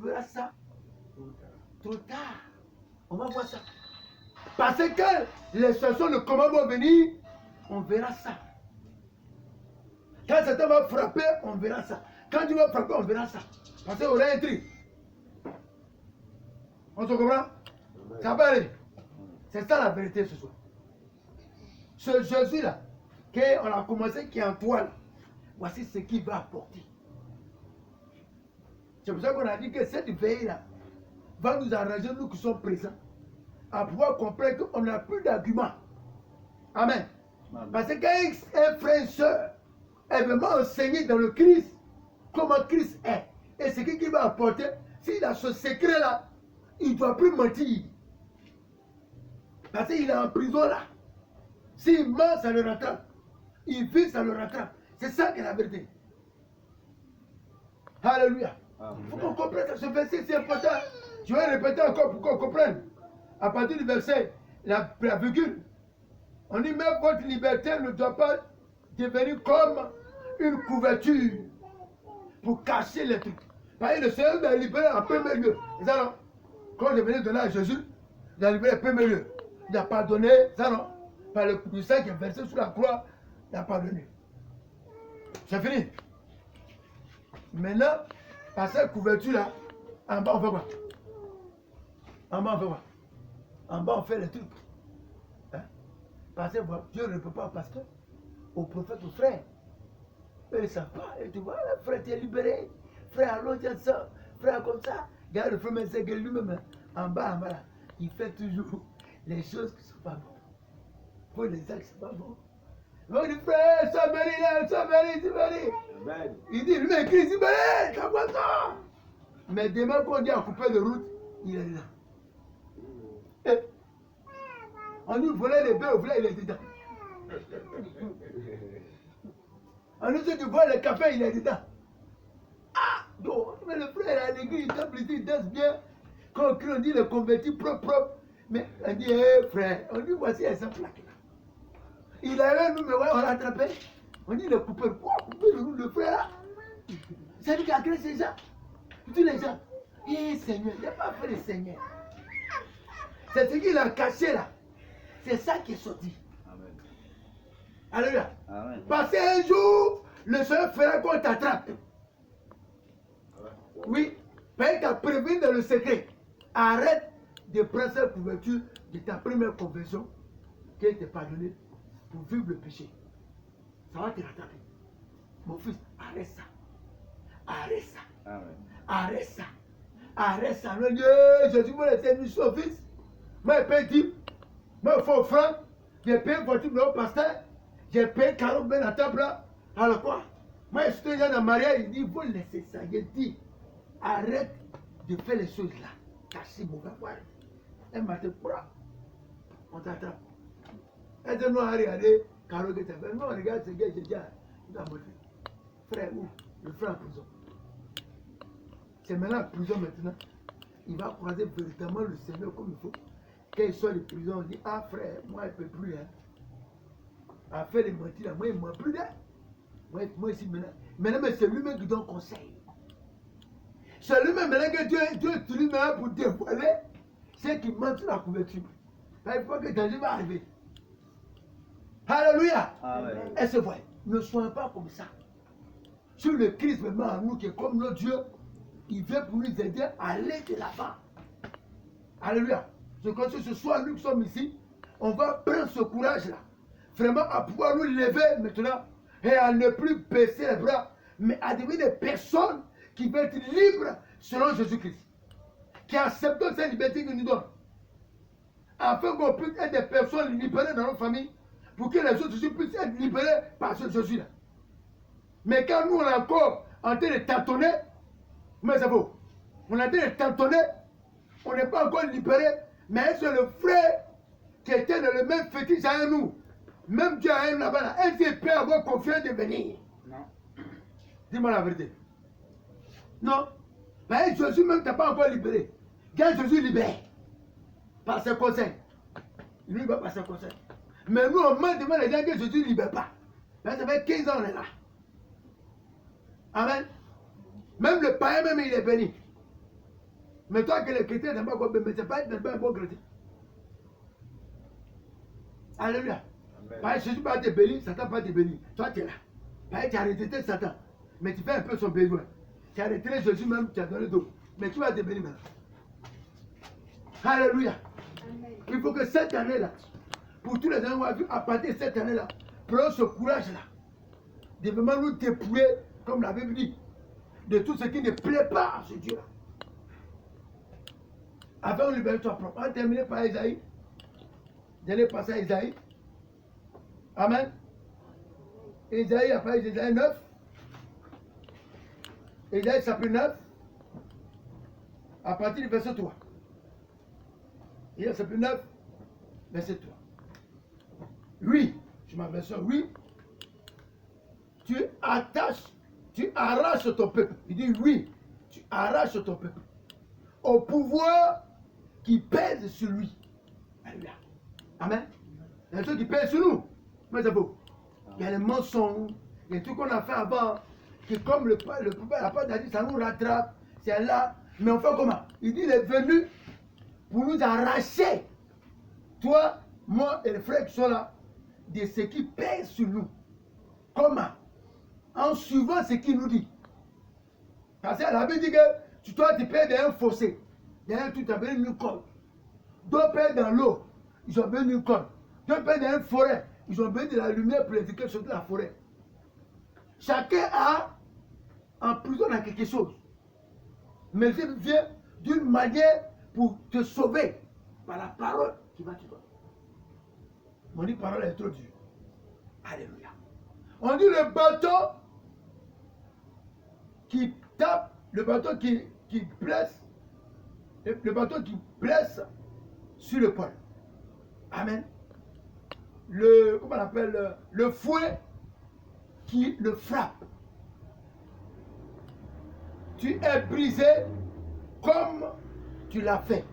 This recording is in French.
verra ça trop tard. On va voir ça. Parce que les situations de comment vont venir, on verra ça. Quand Satan va frapper, on verra ça. Quand tu vas frapper, on verra ça. Parce qu'on a un tri. On se comprend? Ça va aller. C'est ça la vérité ce soir. Ce Jésus-là, qu'on a commencé, qui est en toi, là, voici ce qu'il va apporter. C'est pour ça qu'on a dit que cette veille-là va nous arranger, nous qui sommes présents, à pouvoir comprendre qu'on n'a plus d'arguments. Amen. Parce que quand un frère et soeur est vraiment enseigné dans le Christ, comment Christ est, et ce qu'il va apporter, s'il a ce secret-là, il ne doit plus mentir. Parce qu'il est en prison là. S'il ment, ça le rattrape. Il vit, ça le rattrape. C'est ça qui est la vérité. Alléluia. Il faut qu'on comprenne ce verset, c'est important. Je vais répéter encore pour qu'on comprenne. À partir du verset, la virgule. On dit même votre liberté ne doit pas devenir comme une couverture pour cacher les trucs. Parce que le Seigneur a libéré en premier lieu. Ça non. Quand je venais donner à Jésus, il a libéré en premier lieu. Il a pardonné, ça non. Par le sang qui est versé sur la croix, il a pardonné. C'est fini. Maintenant, par cette couverture-là, en bas on fait quoi? En bas on fait quoi? En bas on fait les trucs. Hein? Parce que Dieu ne peut pas au pasteur, au prophète, au frère. Eux ils ne savent pas. Et tu vois, le frère t'es libéré. Frère, allons dire ça. Frère comme ça. Regarde le frère, mais c'est que lui-même, en bas, là, il fait toujours les choses qui ne sont pas bonnes. Pour les actes, c'est pas bon. On dit, frère, sois béni là, sois béni, sois béni. Il dit, lui, Christ, béni, t'as pas ça. Mais demain, quand on dit à couper de route, il est là. Et on nous volait les bœufs, il est dedans. On nous dit de voir le café, il est dedans. Ah, donc, mais le frère à l'église, il danse bien. Quand on crie, on dit le converti propre. Mais on dit, hé frère, on dit, voici un simple plaque. Il avait nous, mais ouais, on l'a attrapé. On dit, le coupeur, pourquoi couper le frère là? C'est lui qui a créé ces gens. Tous les gens. Eh Seigneur, il n'a pas fait le Seigneur. C'est ce qu'il a caché là. C'est ça qui est sorti. Amen. Alléluia. Amen. Parce qu'un jour, le Seigneur fera qu'on t'attrape. Oui, parce qu'il t'a prévenu dans le secret. Arrête de prendre cette couverture de ta première conversion qui a été pardonnée pour vivre le péché. Ça va te rattraper. Mon fils, arrête ça. Arrête ça. Amen. Arrête ça. Arrête ça. Le Dieu, Jésus m'a laissé une son fils. Moi, je paye 10. Moi, il faut offrande. J'ai payé une voiture de mon pasteur. J'ai payé 40 000 à table là. Alors quoi? Moi, je suis déjà dans le mariage. Il dit, il faut laisser ça. J'ai dit, arrête de faire les choses là. Cacher mon gars. Un matin, on t'attrape. Et de nous à regarder, Caro qui t'a fait. Non, regarde ce gars, j'ai dit, il a montré. Frère, où? Le frère en prison. C'est maintenant en prison maintenant. Il va croiser véritablement le Seigneur comme il faut. Quand il sort de prison, on dit, ah frère, moi je ne peux plus. Hein. À faire les mentir là, moi il ne ment plus. Hein. Moi ici maintenant. Maintenant, c'est lui-même qui donne conseil. C'est lui-même maintenant que Dieu utilise maintenant pour dévoiler ceux qui mentent sur la couverture. Il faut que danger va arriver. Alléluia. Amen. Et c'est vrai, ne soyons pas comme ça. Sur le Christ maintenant en nous qui est comme notre Dieu, il vient pour nous aider à aller de l'avant. Alléluia. Je crois que ce soir, nous qui sommes ici, on va prendre ce courage-là. Vraiment à pouvoir nous lever maintenant et à ne plus baisser les bras, mais à devenir des personnes qui veulent être libres selon Jésus-Christ. Qui acceptent cette liberté qu'il nous donne. Afin qu'on puisse être des personnes libérées dans nos familles, pour que les autres aussi puissent être libérés par ce Jésus-là. Mais quand nous, on est encore en train de tâtonner, mais ça vaut. On est en train de tâtonner, on n'est pas encore libéré, mais c'est le frère qui était dans le même fétiche à nous. Même Dieu a un là-bas, là. Est-ce qu'il peut avoir confiance de venir? Non. Dis-moi la vérité. Non. Mais Jésus même t'a pas encore libéré. Quand Jésus libère, par ses conseils, lui il va par ses conseils. Mais nous, on ment devant les gens que Jésus ne libère pas. Là, ça fait 15 ans, on est là. Amen. Même le païen, même il est béni. Mais toi que les chrétiens n'aiment pas quoi, mais c'est pas un bon chrétien. Alléluia. Parce que Jésus va te bénir, Satan va te bénir. Toi tu es là. Parce que tu as rejeté Satan. Mais tu fais un peu son besoin. Tu as retiré Jésus même, tu as donné d'autres. Mais qui va te bénir maintenant? Alléluia. Amen. Il faut que cette année-là, pour tous les années qu'on a vu, à partir de cette année-là, prenons ce courage-là de vraiment nous dépouiller, comme la Bible dit, de tout ce qui ne plaît pas à ce Dieu-là. Avant, on libère toi propre. On va terminer par Isaïe. J'allais passer à Isaïe. Amen. Isaïe, après Isaïe 9. Isaïe chapitre 9. À partir du verset 3. Isaïe chapitre 9, verset 3. Oui, je m'appelle ça, oui. Tu attaches, tu arraches ton peuple. Il dit oui, tu arraches ton peuple au pouvoir qui pèse sur lui. Alléluia. Amen. Il y a des choses qui pèsent sur nous. Mais c'est beau. Il y a les mensonges, il y a tout qu'on a fait avant, qui comme le prophète n'a pas dit, ça nous rattrape, c'est là. Mais on fait comment? Il dit, il est venu pour nous arracher, toi, moi et les frères qui sont là, de ce qui pèse sur nous. Comment? En suivant ce qu'il nous dit. Parce que la Bible dit que toi, tu pèses dans un fossé, derrière tout, tu as besoin d'une corde. D'autres pèsent dans l'eau, ils ont besoin d'une corde. D'autres pèsent dans une forêt, ils ont besoin de la lumière pour éduquer sur la forêt. Chacun a en prison dans quelque chose. Mais Dieu vient d'une manière pour te sauver par la parole qui va te donner. On dit parole est trop dure. Alléluia. On dit le bateau qui tape, le bateau qui blesse, le bateau qui blesse sur le pôle. Amen. Comment on appelle, le fouet qui le frappe. Tu es brisé comme tu l'as fait.